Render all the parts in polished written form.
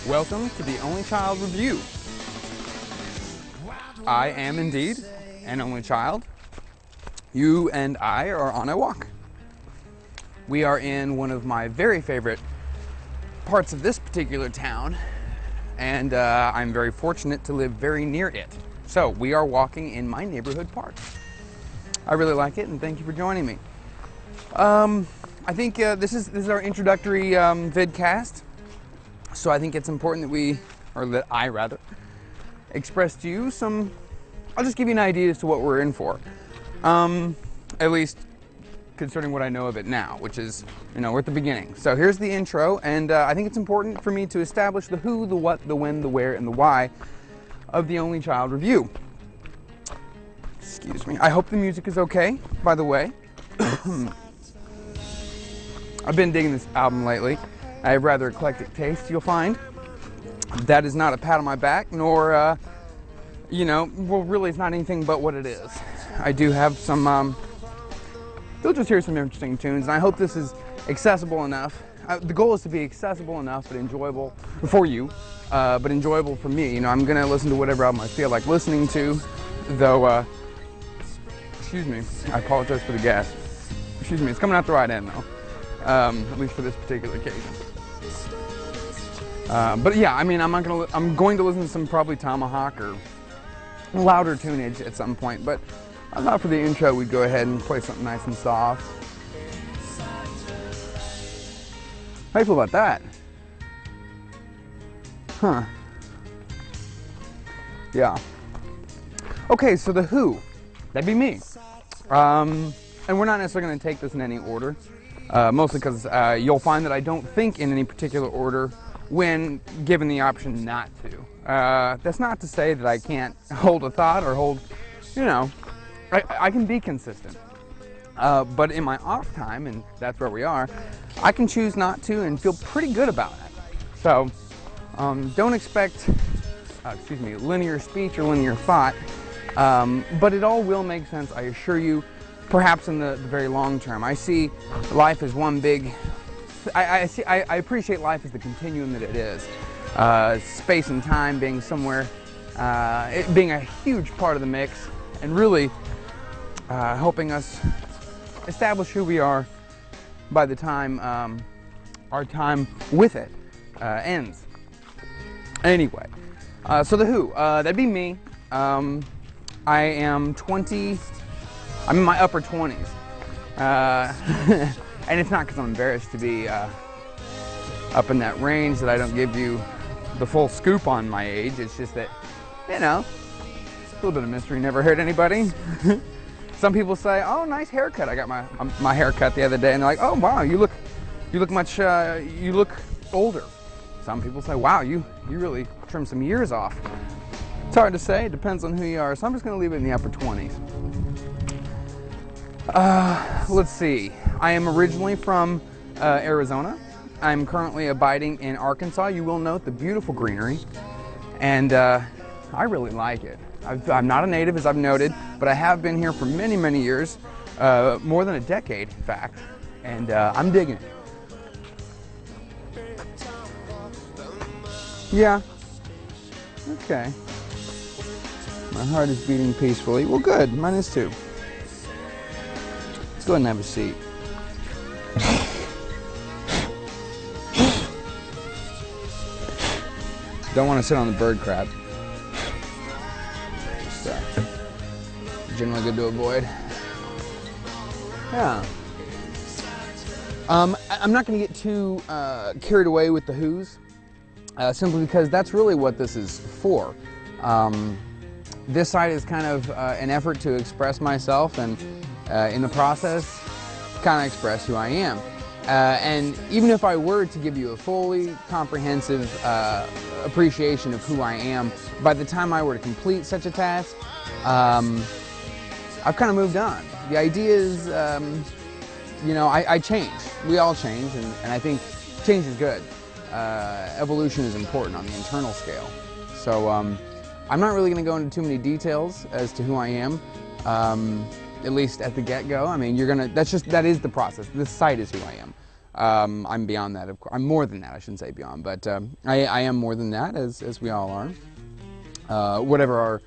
Welcome to the Only Child Review. I am indeed an only child. You and I are on a walk. We are in one of my very favorite parts of this particular town, and I'm very fortunate to live very near it. So we are walking in my neighborhood park. I really like it, and thank you for joining me. I think this is our introductory vidcast. So I think it's important that I rather, express to you some, I'll just give you an idea as to what we're in for. At least concerning what I know of it now, which is, we're at the beginning. So here's the intro, and I think it's important for me to establish the who, the what, the when, the where, and the why of the Only Child Review. Excuse me. I hope the music is okay, by the way. I've been digging this album lately. I have rather eclectic taste, you'll find. That is not a pat on my back, nor, well, really it's not anything but what it is. I do have some, you'll just hear some interesting tunes, and I hope this is accessible enough. The goal is to be accessible enough, but enjoyable for you, but enjoyable for me. I'm going to listen to whatever album I feel like listening to, though, excuse me, I apologize for the gas. Excuse me, it's coming out the right end, though, at least for this particular occasion. But yeah, I'm going to listen to some probably Tomahawk or louder tunage at some point, but I thought for the intro we'd go ahead and play something nice and soft. How do you feel about that? Huh. Yeah. Okay, so the who, that'd be me. And we're not necessarily going to take this in any order, mostly because you'll find that I don't think in any particular order when given the option not to. That's not to say that I can't hold a thought or hold, I can be consistent. But in my off time, and that's where we are, I can choose not to and feel pretty good about it. So don't expect, linear speech or linear thought, but it all will make sense, I assure you, perhaps in the very long term. I see life as one big, I appreciate life as the continuum that it is. Space and time being somewhere, it being a huge part of the mix, and really helping us establish who we are by the time our time with it ends. Anyway, so the who, that'd be me. I am 20, I'm in my upper 20s. And it's not because I'm embarrassed to be up in that range that I don't give you the full scoop on my age. It's just that, a little bit of mystery never hurt anybody. Some people say, "Oh, nice haircut." I got my haircut the other day, and they're like, "Oh, wow, you look older." Some people say, "Wow, you really trimmed some years off." It's hard to say. It depends on who you are. So I'm just going to leave it in the upper 20s. Let's see. I am originally from Arizona. I'm currently abiding in Arkansas. You will note the beautiful greenery, and I really like it. I'm not a native, as I've noted, but I have been here for many, many years, more than a decade, in fact, and I'm digging it. Yeah. Okay. My heart is beating peacefully. Well, good. Mine is too. Go ahead and have a seat. Don't want to sit on the bird crab. Just generally good to avoid. Yeah. I'm not going to get too carried away with the who's, simply because that's really what this is for. This site is kind of an effort to express myself, and in the process, kind of express who I am. And even if I were to give you a fully comprehensive appreciation of who I am, by the time I were to complete such a task, I've kind of moved on. The idea is, I change. We all change, and I think change is good. Evolution is important on the internal scale. So I'm not really going to go into too many details as to who I am. At least at the get-go. I mean, that is the process. This site is who I am. I'm beyond that, of course. I'm more than that, I shouldn't say beyond, but I am more than that, as we all are. Whatever our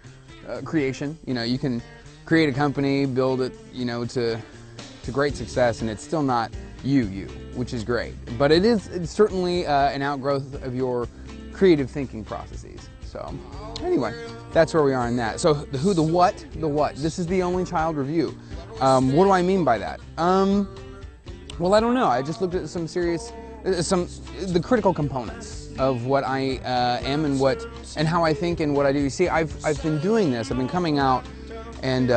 creation, you can create a company, build it, to great success, and it's still not you, which is great. But it's certainly an outgrowth of your creative thinking processes. So anyway, that's where we are in that. So the who, the what. This is the only child review. What do I mean by that? Well, I don't know. I just looked at the critical components of what I am and how I think and what I do. You see, I've been doing this. I've been coming out and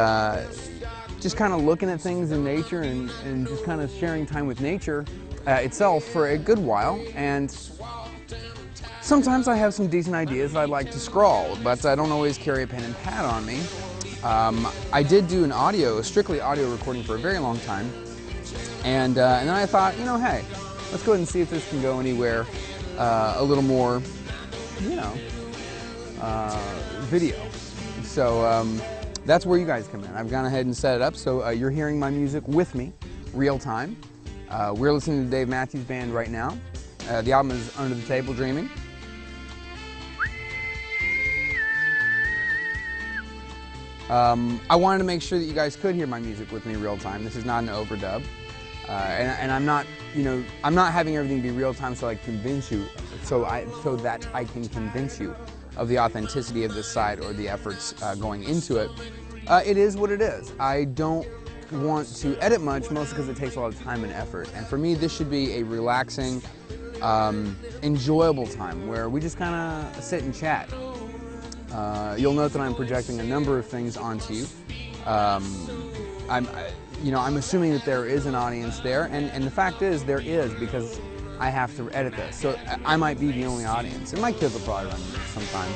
just kind of looking at things in nature and just kind of sharing time with nature itself for a good while. And sometimes I have some decent ideas that I'd like to scrawl, but I don't always carry a pen and pad on me. I did do a strictly audio recording for a very long time, and then I thought, hey, let's go ahead and see if this can go anywhere a little more, video. So that's where you guys come in. I've gone ahead and set it up, so you're hearing my music with me, real time. We're listening to Dave Matthews Band right now. The album is Under the Table Dreaming. I wanted to make sure that you guys could hear my music with me real time. This is not an overdub, and I'm not, I'm not having everything be real time so I can convince you, so that I can convince you of the authenticity of this site or the efforts going into it. It is what it is. I don't want to edit much, mostly because it takes a lot of time and effort. And for me, this should be a relaxing, enjoyable time where we just kind of sit and chat. You'll note that I'm projecting a number of things onto you. I'm assuming that there is an audience there, and the fact is there is, because I have to edit this. So I might be the only audience, and my kids will probably run this sometime.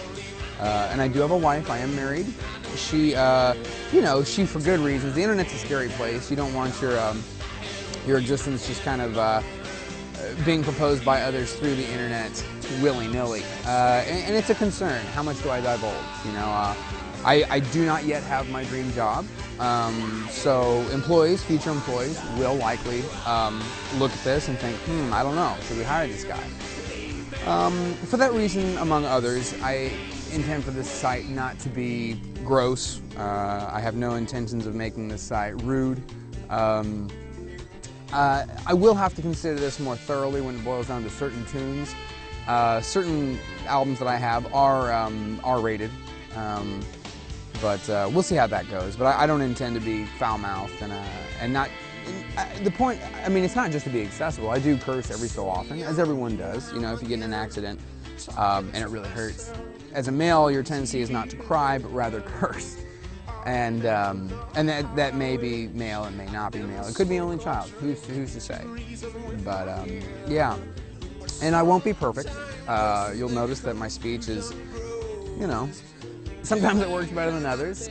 And I do have a wife. I am married. She, she for good reasons. The internet's a scary place. You don't want your existence just kind of being proposed by others through the internet willy-nilly. And it's a concern. How much do I divulge? I do not yet have my dream job. So future employees will likely look at this and think, I don't know, should we hire this guy? For that reason, among others, I intend for this site not to be gross. I have no intentions of making this site rude. I will have to consider this more thoroughly when it boils down to certain tunes. Certain albums that I have are R-rated, but we'll see how that goes. But I don't intend to be foul-mouthed and not. The point, it's not just to be accessible. I do curse every so often, as everyone does. If you get in an accident and it really hurts. As a male, your tendency is not to cry, but rather curse. And that may be male, it may not be male. It could be only child. Who's to say? But yeah. And I won't be perfect. You'll notice that my speech is, sometimes it works better than others.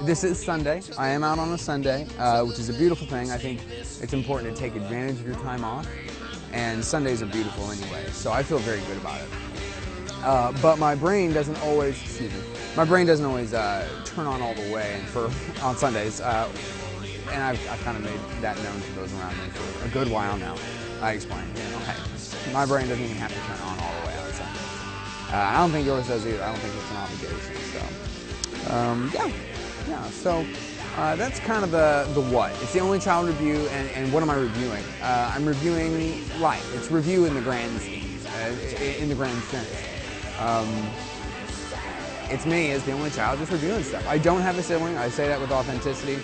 This is Sunday. I am out on a Sunday, which is a beautiful thing. I think it's important to take advantage of your time off. And Sundays are beautiful anyway, so I feel very good about it. But my brain doesn't always, turn on all the way on Sundays. And I've kind of made that known to those around me for a good while now. I explain, hey, my brain doesn't even have to turn on all the way on Sundays. I don't think yours does either. I don't think it's an obligation. So, so that's kind of the what. It's the only child review, and what am I reviewing? I'm reviewing life. It's review in the grand sense. It's me as the only child just reviewing stuff. I don't have a sibling. I say that with authenticity.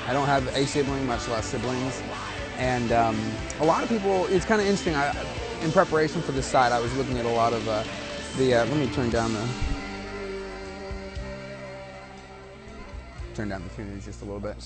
I don't have a sibling, much less siblings. And a lot of people, it's kind of interesting. In preparation for this site, I was looking at a lot of let me turn down the tunage just a little bit.